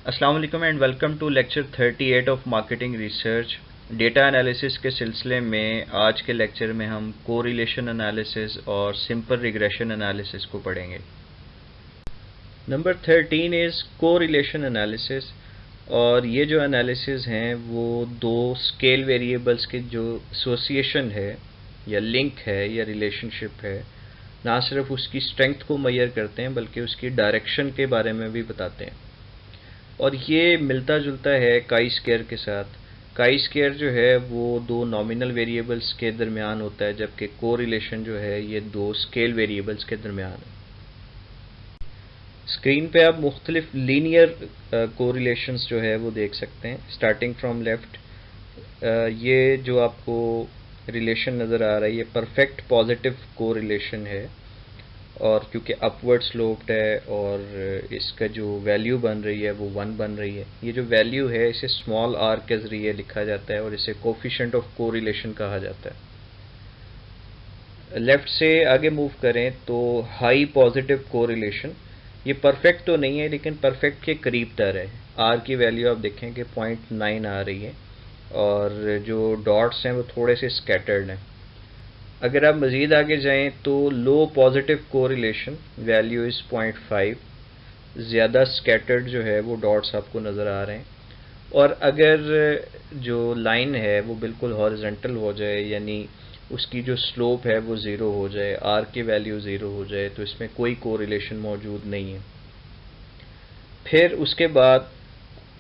अस्सलाम वालेकुम and welcome to lecture 38 of marketing research. Data analysis के सिलसिले में आज के लेक्चर में हम कोरिलेशन एनालिसिस और सिंपल रिग्रेशन एनालिसिस को पढ़ेंगे। नंबर 13 इज़ कोरिलेशन एनालिसिस, और ये जो एनालिसिस हैं वो दो स्केल वेरिएबल्स के जो एसोसिएशन है या लिंक है या रिलेशनशिप है, ना सिर्फ उसकी स्ट्रेंथ को मेजर करते हैं बल्कि उसकी डायरेक्शन के बारे में भी बताते हैं। और ये मिलता जुलता है काई स्क्वायर के साथ। काई स्क्वायर जो है वो दो नॉमिनल वेरिएबल्स के दरमियान होता है, जबकि कोरिलेशन जो है ये दो स्केल वेरिएबल्स के दरमियान है। स्क्रीन पे आप मुख्तलिफ लीनियर कोरिलेशंस जो है वो देख सकते हैं। स्टार्टिंग फ्रॉम लेफ्ट, ये जो आपको रिलेशन नज़र आ रहा है ये परफेक्ट पॉजिटिव कोरिलेशन है, और क्योंकि अपवर्ड स्लोप्ड है और इसका जो वैल्यू बन रही है वो 1 बन रही है। ये जो वैल्यू है इसे स्मॉल आर के ज़रिए लिखा जाता है और इसे कोफिशिएंट ऑफ कोरिलेशन कहा जाता है। लेफ़्ट से आगे मूव करें तो हाई पॉजिटिव कोरिलेशन, ये परफेक्ट तो नहीं है लेकिन परफेक्ट के करीब तर है। आर की वैल्यू आप देखें कि 0.9 आ रही है और जो डॉट्स हैं वो थोड़े से स्कैटर्ड हैं। अगर आप मज़ीद आगे जाएं तो लो पॉजिटिव कोरिलेशन, वैल्यू इज़ 0.5, ज़्यादा स्कैटर्ड जो है वो डॉट्स आपको नज़र आ रहे हैं। और अगर जो लाइन है वो बिल्कुल हॉरिजॉन्टल हो जाए, यानी उसकी जो स्लोप है वो ज़ीरो हो जाए, आर की वैल्यू ज़ीरो हो जाए, तो इसमें कोई कोरिलेशन मौजूद नहीं है। फिर उसके बाद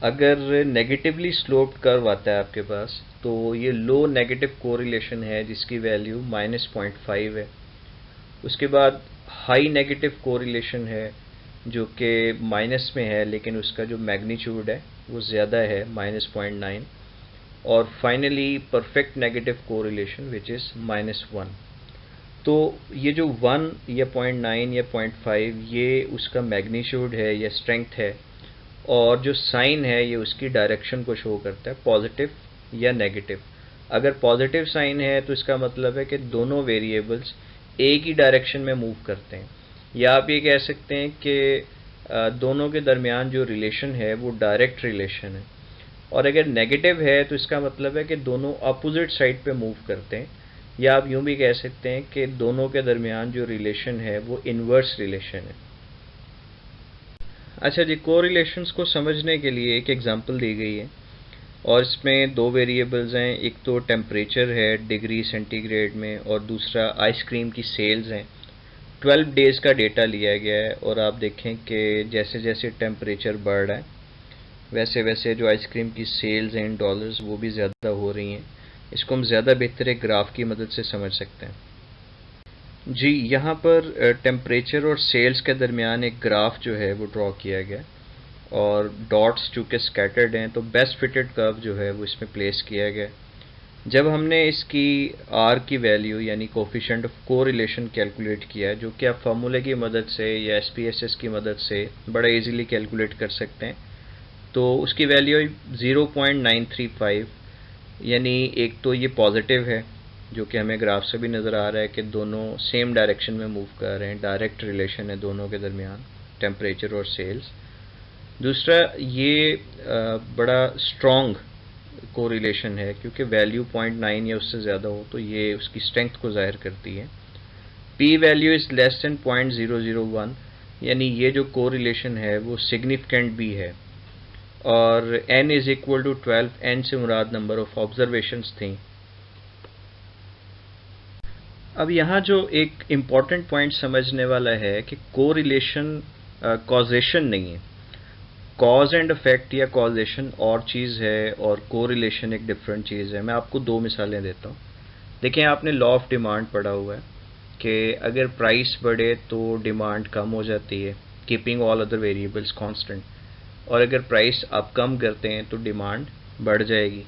अगर नेगेटिवली स्लोप्ड कर्व आता है आपके पास तो ये लो नेगेटिव कोरिलेशन है जिसकी वैल्यू -0.5 है। उसके बाद हाई नेगेटिव कोरिलेशन है जो कि माइनस में है लेकिन उसका जो मैग्नीट्यूड है वो ज़्यादा है, -0.9। और finally perfect negative correlation which is -1। तो ये जो 1 या 0.9 या 0.5 ये उसका मैग्नीट्यूड है या स्ट्रेंथ है, और जो साइन है ये उसकी डायरेक्शन को शो करता है, पॉजिटिव या नेगेटिव। अगर पॉजिटिव साइन है तो इसका मतलब है कि दोनों वेरिएबल्स एक ही डायरेक्शन में मूव करते हैं, या आप ये कह सकते हैं कि दोनों के दरमियान जो रिलेशन है वो डायरेक्ट रिलेशन है। और अगर नेगेटिव है तो इसका मतलब है कि दोनों अपोजिट साइड पे मूव करते हैं, या आप यूँ भी कह सकते हैं कि दोनों के दरमियान जो रिलेशन है वो इन्वर्स रिलेशन है। अच्छा जी, कोरिलेशंस को समझने के लिए एक एग्जांपल दी गई है और इसमें दो वेरिएबल्स हैं। एक तो टेम्परेचर है डिग्री सेंटीग्रेड में, और दूसरा आइसक्रीम की सेल्स हैं। 12 डेज़ का डेटा लिया गया है और आप देखें कि जैसे जैसे टेम्परेचर बढ़ रहा है वैसे वैसे जो आइसक्रीम की सेल्स हैं इन डॉलर्स वो भी ज़्यादा हो रही हैं। इसको हम ज़्यादा बेहतर एक ग्राफ की मदद से समझ सकते हैं। जी, यहाँ पर टेम्परेचर और सेल्स के दरमियान एक ग्राफ जो है वो ड्रॉ किया गया, और डॉट्स चूँकि स्कैटर्ड हैं तो बेस्ट फिटेड कर्व जो है वो इसमें प्लेस किया गया। जब हमने इसकी आर की वैल्यू यानी कोफिशिएंट ऑफ कोरिलेशन कैलकुलेट किया, जो कि आप फार्मूले की मदद से या एसपीएसएस की मदद से बड़ा इजीली कैलकुलेट कर सकते हैं, तो उसकी वैल्यू 0.935, यानी एक तो ये पॉजिटिव है जो कि हमें ग्राफ से भी नज़र आ रहा है कि दोनों सेम डायरेक्शन में मूव कर रहे हैं, डायरेक्ट रिलेशन है दोनों के दरमियान, टेम्परेचर और सेल्स। दूसरा, ये बड़ा स्ट्रॉन्ग कोरिलेशन है क्योंकि वैल्यू 0.9 या उससे ज़्यादा हो तो ये उसकी स्ट्रेंथ को ज़ाहिर करती है। P value is less than 0.001, यानी ये जो कोरिलेशन है वो सिग्निफिकेंट भी है। और n is equal to 12, n से मुराद नंबर ऑफ ऑब्जर्वेशंस थी। अब यहाँ जो एक इम्पॉर्टेंट पॉइंट समझने वाला है कि कोरिलेशन कॉजेशन नहीं है। कॉज एंड इफेक्ट या कॉजेशन और चीज़ है और कोरिलेशन एक डिफरेंट चीज़ है। मैं आपको दो मिसालें देता हूँ। देखिए, आपने लॉ ऑफ डिमांड पढ़ा हुआ है कि अगर प्राइस बढ़े तो डिमांड कम हो जाती है, keeping all other variables constant, और अगर प्राइस आप कम करते हैं तो डिमांड बढ़ जाएगी।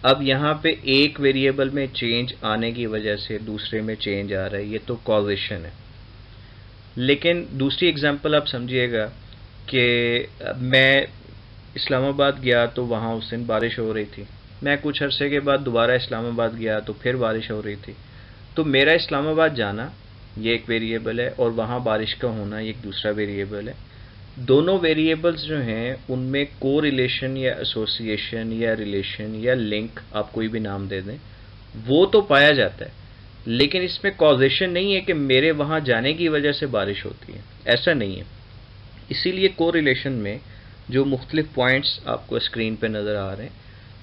अब यहाँ पे एक वेरिएबल में चेंज आने की वजह से दूसरे में चेंज आ रहा है, ये तो कॉजेशन है। लेकिन दूसरी एग्जांपल आप समझिएगा कि मैं इस्लामाबाद गया तो वहाँ उस दिन बारिश हो रही थी, मैं कुछ अरसे के बाद दोबारा इस्लामाबाद गया तो फिर बारिश हो रही थी। तो मेरा इस्लामाबाद जाना ये एक वेरिएबल है और वहाँ बारिश का होना ये एक दूसरा वेरिएबल है। दोनों वेरिएबल्स जो हैं उनमें कोरिलेशन या एसोसिएशन या रिलेशन या लिंक, आप कोई भी नाम दे दें, वो तो पाया जाता है, लेकिन इसमें कॉजेशन नहीं है कि मेरे वहाँ जाने की वजह से बारिश होती है, ऐसा नहीं है। इसीलिए कोरिलेशन में जो मुख्तलिफ पॉइंट्स आपको स्क्रीन पे नज़र आ रहे हैं,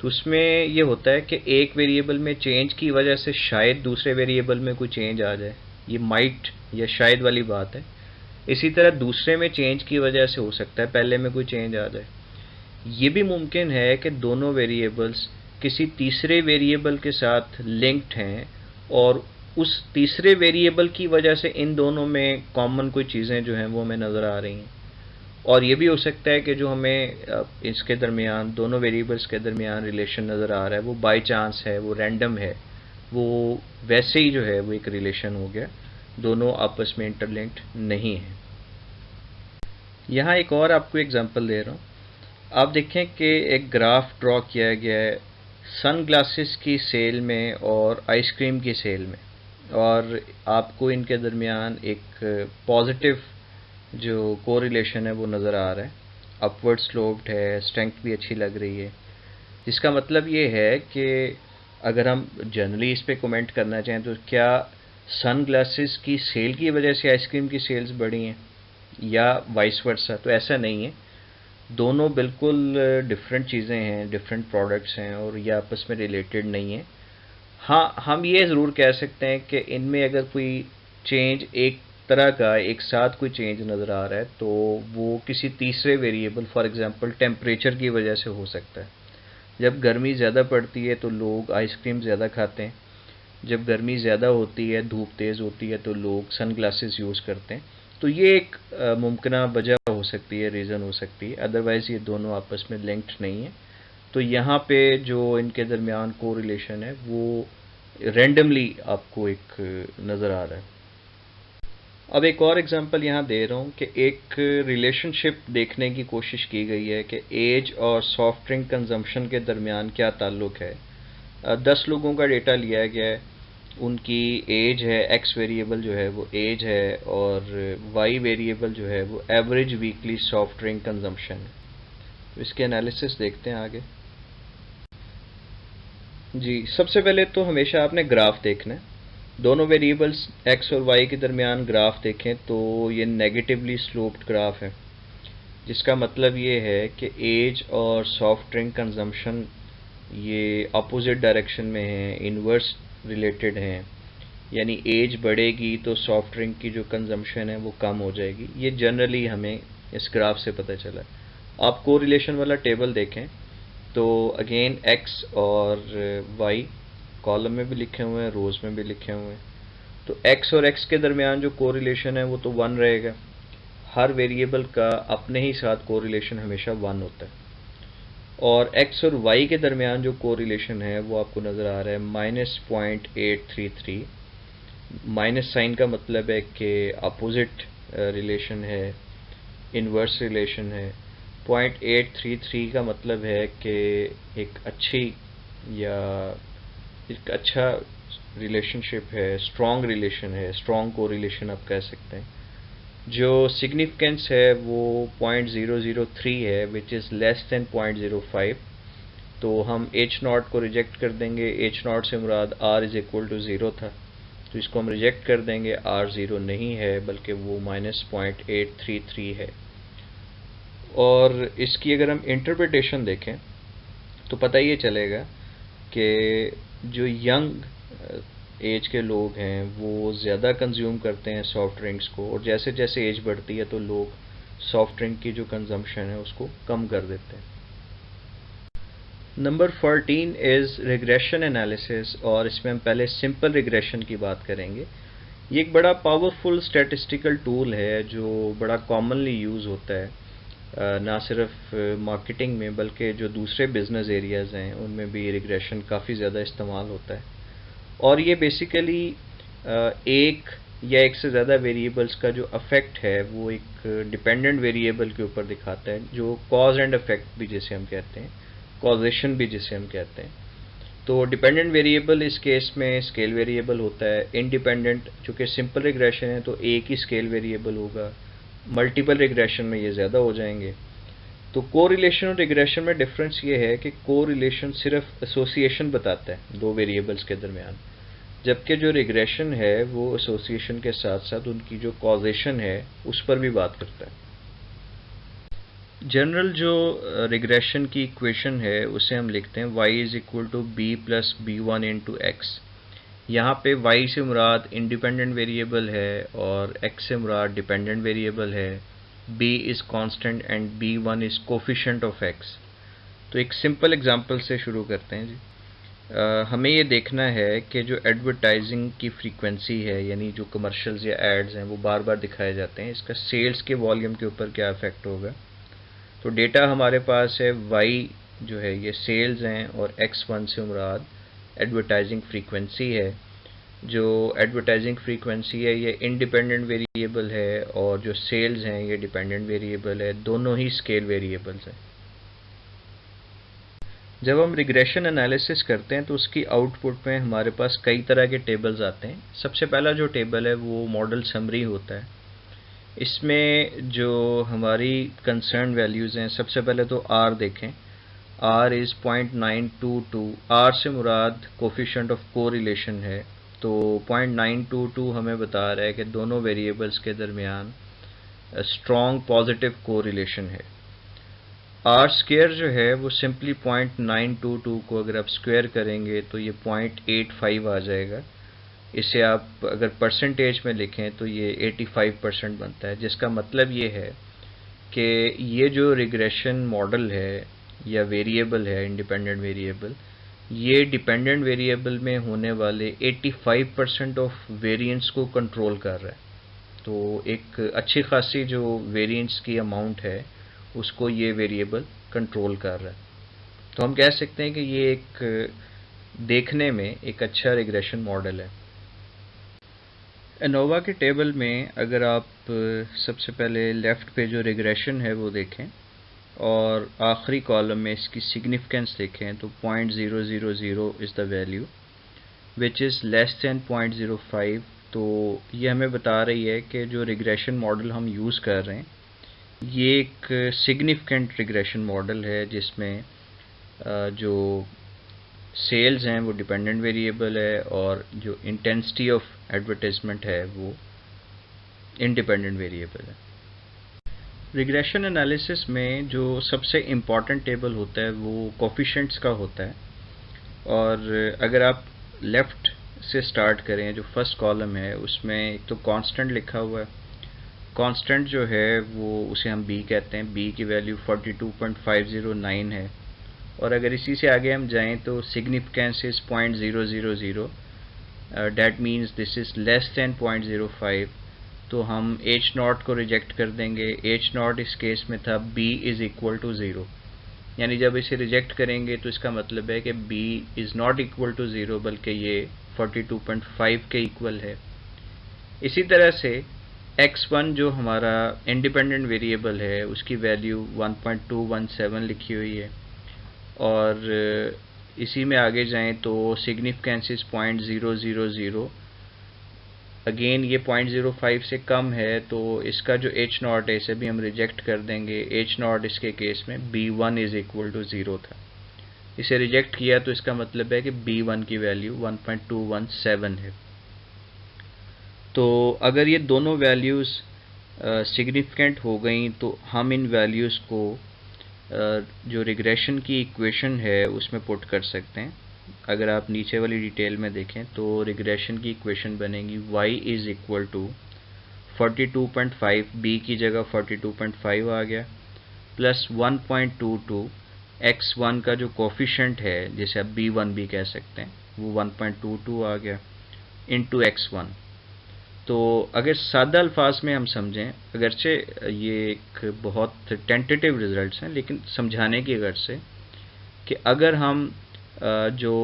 तो उसमें ये होता है कि एक वेरिएबल में चेंज की वजह से शायद दूसरे वेरिएबल में कोई चेंज आ जाए, ये माइट या शायद वाली बात है। इसी तरह दूसरे में चेंज की वजह से हो सकता है पहले में कोई चेंज आ जाए। ये भी मुमकिन है कि दोनों वेरिएबल्स किसी तीसरे वेरिएबल के साथ लिंक्ड हैं और उस तीसरे वेरिएबल की वजह से इन दोनों में कॉमन कोई चीज़ें जो हैं वो हमें नज़र आ रही हैं। और ये भी हो सकता है कि जो हमें इसके दरमियान, दोनों वेरिएबल्स के दरमियान रिलेशन नज़र आ रहा है वो बाय चांस है, वो रैंडम है, वो वैसे ही जो है वो एक रिलेशन हो गया, दोनों आपस में इंटरलिंक्ड नहीं है। यहाँ एक और आपको एग्जांपल दे रहा हूँ। आप देखें कि एक ग्राफ ड्रॉ किया गया है सन ग्लासेस की सेल में और आइसक्रीम की सेल में, और आपको इनके दरमियान एक पॉजिटिव जो कोरिलेशन है वो नज़र आ रहा है, अपवर्ड स्लोप्ड है, स्ट्रेंथ भी अच्छी लग रही है। जिसका मतलब ये है कि अगर हम जनरली इस पे कमेंट करना चाहें तो क्या सन ग्लासेस की सेल की वजह से आइसक्रीम की सेल्स बढ़ी हैं या वाइस वर्सा, तो ऐसा नहीं है। दोनों बिल्कुल डिफरेंट चीज़ें हैं, डिफरेंट प्रोडक्ट्स हैं और ये आपस में रिलेटेड नहीं है। हाँ, हम ये ज़रूर कह सकते हैं कि इनमें अगर कोई चेंज एक तरह का एक साथ कोई चेंज नज़र आ रहा है तो वो किसी तीसरे वेरिएबल, फॉर एग्जांपल टेम्परेचर की वजह से हो सकता है। जब गर्मी ज़्यादा पड़ती है तो लोग आइसक्रीम ज़्यादा खाते हैं, जब गर्मी ज़्यादा होती है, धूप तेज़ होती है, तो लोग सन ग्लासेस यूज़ करते हैं। तो ये एक मुमकिना वजह हो सकती है, रीज़न हो सकती है, अदरवाइज़ ये दोनों आपस में लिंक्ड नहीं है। तो यहाँ पे जो इनके दरमियान कोरिलेशन है वो रैंडमली आपको एक नज़र आ रहा है। अब एक और एग्जांपल यहाँ दे रहा हूँ कि एक रिलेशनशिप देखने की कोशिश की गई है कि एज और सॉफ्ट ड्रिंक कंजम्पशन के दरमियान क्या ताल्लुक़ है। 10 लोगों का डेटा लिया गया है, उनकी एज है, एक्स वेरिएबल जो है वो एज है और वाई वेरिएबल जो है वो average weekly soft drink consumption है। तो इसके एनालिसिस देखते हैं आगे। जी, सबसे पहले तो हमेशा आपने ग्राफ देखना है। दोनों वेरिएबल्स एक्स और वाई के दरमियान ग्राफ देखें तो ये नेगेटिवली स्लोप्ड ग्राफ है, जिसका मतलब ये है कि एज और सॉफ्ट ड्रिंक कंजम्पशन ये अपोजिट डायरेक्शन में हैं, इन्वर्स रिलेटेड हैं। यानी एज बढ़ेगी तो सॉफ्ट ड्रिंक की जो कंजम्पशन है वो कम हो जाएगी। ये जनरली हमें इस ग्राफ से पता चला। आप कोरिलेशन वाला टेबल देखें तो अगेन एक्स और वाई कॉलम में भी लिखे हुए हैं, रोज़ में भी लिखे हुए हैं। तो एक्स और एक्स के दरमियान जो कोरिलेशन है वो तो 1 रहेगा। हर वेरिएबल का अपने ही साथ कोरिलेशन हमेशा 1 होता है। और एक्स और वाई के दरमियान जो कोरिलेशन है वो आपको नज़र आ रहा है -0.833। माइनस साइन का मतलब है कि अपोजिट रिलेशन है, इन्वर्स रिलेशन है। 0.833 का मतलब है कि एक अच्छी या एक अच्छा रिलेशनशिप है, स्ट्रॉन्ग रिलेशन है, स्ट्रॉन्ग कोरिलेशन आप कह सकते हैं। जो सिग्निफिकेंस है वो 0.003 है, विच इज़ लेस देन 0.05। तो हम एच नॉट को रिजेक्ट कर देंगे। एच नॉट से मुराद आर इज़ इक्वल टू 0 था, तो इसको हम रिजेक्ट कर देंगे। आर 0 नहीं है बल्कि वो -0.833 है। और इसकी अगर हम इंटरप्रिटेशन देखें तो पता ये चलेगा कि जो यंग एज के लोग हैं वो ज़्यादा कंज्यूम करते हैं सॉफ्ट ड्रिंक्स को, और जैसे जैसे एज बढ़ती है तो लोग सॉफ्ट ड्रिंक की जो कंजम्पशन है उसको कम कर देते हैं। नंबर 14 इज़ रिग्रेशन एनालिसिस, और इसमें हम पहले सिंपल रिग्रेशन की बात करेंगे। ये एक बड़ा पावरफुल स्टैटिस्टिकल टूल है जो बड़ा कॉमनली यूज़ होता है, ना सिर्फ मार्केटिंग में बल्कि जो दूसरे बिजनेस एरियाज़ हैं उनमें भी रिग्रेशन काफ़ी ज़्यादा इस्तेमाल होता है। और ये बेसिकली एक या एक से ज़्यादा वेरिएबल्स का जो अफेक्ट है वो एक डिपेंडेंट वेरिएबल के ऊपर दिखाता है, जो कॉज एंड इफेक्ट भी जिसे हम कहते हैं, कॉजेशन भी जिसे हम कहते हैं। तो डिपेंडेंट वेरिएबल इस केस में स्केल वेरिएबल होता है। इंडिपेंडेंट चूँकि सिंपल रिग्रेशन है तो एक ही स्केल वेरिएबल होगा, मल्टीपल रिग्रेशन में ये ज़्यादा हो जाएंगे। तो कोरिलेशन और रिग्रेशन में डिफरेंस ये है कि कोरिलेशन सिर्फ एसोसिएशन बताता है दो वेरिएबल्स के दरमियान, जबकि जो रिग्रेशन है वो एसोसिएशन के साथ साथ उनकी जो कॉजेशन है उस पर भी बात करता है। जनरल जो रिग्रेशन की इक्वेशन है उसे हम लिखते हैं y is equal to B plus B one into X. यहाँ पे y से मुराद इंडिपेंडेंट वेरिएबल है और x से मुराद डिपेंडेंट वेरिएबल है। b is constant and b1 is coefficient of x। तो एक सिंपल एग्जांपल से शुरू करते हैं जी। हमें ये देखना है कि जो एडवर्टाइजिंग की फ्रीक्वेंसी है, यानी जो कमर्शियल्स या एड्स हैं वो बार बार दिखाए जाते हैं, इसका सेल्स के वॉल्यूम के ऊपर क्या इफेक्ट होगा। तो डेटा हमारे पास है y जो है ये सेल्स हैं और x1 से मुराद एडवर्टाइजिंग फ्रीक्वेंसी है। जो एडवर्टाइजिंग फ्रीक्वेंसी है ये इंडिपेंडेंट वेरिएबल है और जो सेल्स हैं ये डिपेंडेंट वेरिएबल है, दोनों ही स्केल वेरिएबल्स हैं। जब हम रिग्रेशन एनालिसिस करते हैं तो उसकी आउटपुट में हमारे पास कई तरह के टेबल्स आते हैं। सबसे पहला जो टेबल है वो मॉडल समरी होता है। इसमें जो हमारी कंसर्न वैल्यूज़ हैं, सबसे पहले तो R देखें। R is 0.922। R से मुराद कोफिशिएंट ऑफ कोरिलेशन है। तो 0.922 हमें बता रहा है कि दोनों वेरिएबल्स के दरमियान स्ट्रॉन्ग पॉजिटिव कोरिलेशन है। R स्क्वायर जो है वो सिंपली 0.922 को अगर आप स्क्वायर करेंगे तो ये 0.85 आ जाएगा। इसे आप अगर परसेंटेज में लिखें तो ये 85% बनता है, जिसका मतलब ये है कि ये जो रिग्रेशन मॉडल है या वेरिएबल है इंडिपेंडेंट वेरिएबल, ये डिपेंडेंट वेरिएबल में होने वाले 85% ऑफ वेरिएंस को कंट्रोल कर रहा है। तो एक अच्छी खासी जो वेरिएंस की अमाउंट है उसको ये वेरिएबल कंट्रोल कर रहा है। तो हम कह सकते हैं कि ये एक देखने में एक अच्छा रिग्रेशन मॉडल है। एनोवा के टेबल में अगर आप सबसे पहले लेफ़्ट पे जो रिग्रेशन है वो देखें और आखिरी कॉलम में इसकी सिग्निफिकेंस देखें तो 0.000 is the value which is less than 0.05। तो ये हमें बता रही है कि जो रिग्रेशन मॉडल हम यूज़ कर रहे हैं ये एक सिग्निफिकेंट रिग्रेशन मॉडल है, जिसमें जो सेल्स हैं वो डिपेंडेंट वेरिएबल है और जो इंटेंसिटी ऑफ एडवर्टाइजमेंट है वो इंडिपेंडेंट वेरिएबल है। रिग्रेशन एनालिसिस में जो सबसे इम्पॉर्टेंट टेबल होता है वो कोफिशिएंट्स का होता है। और अगर आप लेफ़्ट से स्टार्ट करें, जो फर्स्ट कॉलम है उसमें एक तो कांस्टेंट लिखा हुआ है। कांस्टेंट जो है वो उसे हम b कहते हैं। b की वैल्यू 42.509 है। और अगर इसी से आगे हम जाएं तो significance is 0.000, that means this is less than 0.05। तो हम h0 को रिजेक्ट कर देंगे। h0 इस केस में था b इज़ इक्वल टू 0, यानी जब इसे रिजेक्ट करेंगे तो इसका मतलब है कि b is not equal to 0 बल्कि ये 42.5 के इक्वल है। इसी तरह से x1 जो हमारा इंडिपेंडेंट वेरिएबल है उसकी वैल्यू 1.217 लिखी हुई है। और इसी में आगे जाएं तो सिग्निफिकेंस इज़ 0.000। अगेन ये 0.05 से कम है तो इसका जो h0 है इसे भी हम रिजेक्ट कर देंगे। h0 इसके केस में b1 इज़ इक्वल टू 0 था। इसे रिजेक्ट किया तो इसका मतलब है कि b1 की वैल्यू 1.217 है। तो अगर ये दोनों वैल्यूज़ सिग्निफिकेंट हो गई तो हम इन वैल्यूज़ को जो रिग्रेशन की इक्वेशन है उसमें पुट कर सकते हैं। अगर आप नीचे वाली डिटेल में देखें तो रिग्रेशन की इक्वेशन बनेगी y is equal to 42.5, b की जगह 42.5 आ गया, प्लस 1.22 x1 का जो कोफिशिएंट है जिसे आप b1 भी कह सकते हैं वो 1.22 आ गया, इंटू x1। तो अगर सादा अल्फाज में हम समझें, अगरचे ये एक बहुत टेंटेटिव रिज़ल्ट्स हैं लेकिन समझाने की गर्ज से, कि अगर हम जो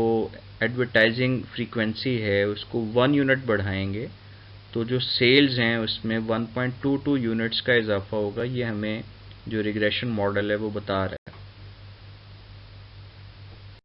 एडवर्टाइजिंग फ्रीक्वेंसी है उसको 1 यूनिट बढ़ाएंगे तो जो सेल्स हैं उसमें 1.22 यूनिट्स का इजाफा होगा। ये हमें जो रिग्रेशन मॉडल है वो बता रहा है।